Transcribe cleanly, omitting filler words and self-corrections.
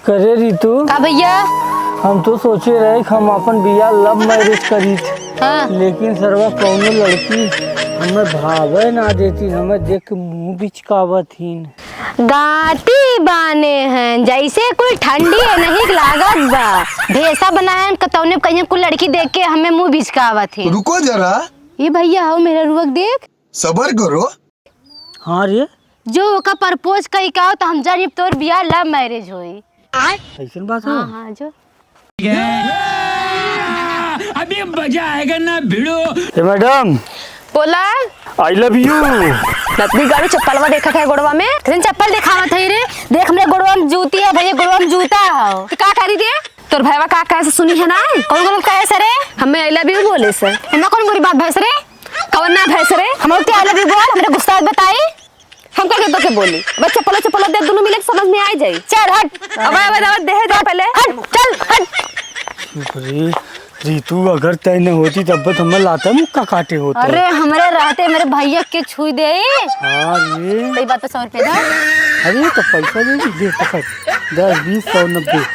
करे रितु का भैया हम तो सोचे रहे कि हम अपन बिया लव मैरिज करी हाँ। लेकिन सरवा कौनो लड़की हमें भावे ना देती, हमें देख के मुंह बिचकावत ही। गाती बाने हैं जैसे कोई ठंडी है नहीं लागत बा भेसा बनाए कतौने कहीं कोई लड़की देख के हमें मुंह बिचकावत है। रुको जरा, ये भैया हो मेरा रुक देख। सबर करो। हाँ रे जो का प्रपोज कई का तो हम जानी तोर बियाह लव मैरिज होई। ऐसा बात है। हाँ हाँ जो अभी मजा आएगा ना भिड़ो। मैडम बोला आई लव यू। नतनी गाड़ी चप्पलवा देखा है गोड़वा में कितने चप्पल दिखावत है रे। देख मेरे गोड़वा में जूती है भैया गोड़वा में जूता है तो का करी दे तोर भाईवा का कैसे सुनी है ना कौन कौन कहे सरे हमें आई लव यू बोले सर इतना कौन बुरी बात भैंस रे कौन ना भैंस रे हम लोग आई लव यू बोल हमरे गुस्सा बताई हम क्या तो के बोली बस चप्पल दे दोनों मिले समझ में आ जाई। चल हट अब दे दे पहले हट चल हट। रितु अगर तय न होती तब तो हमें लाता मुक्का काटे होता। अरे हमारे रहते मेरे भैया के छुई दे। हाँ ये सही बात पे 100 रुपए दा। अरे तो पैसा दे पकड़ 10 20 100 90।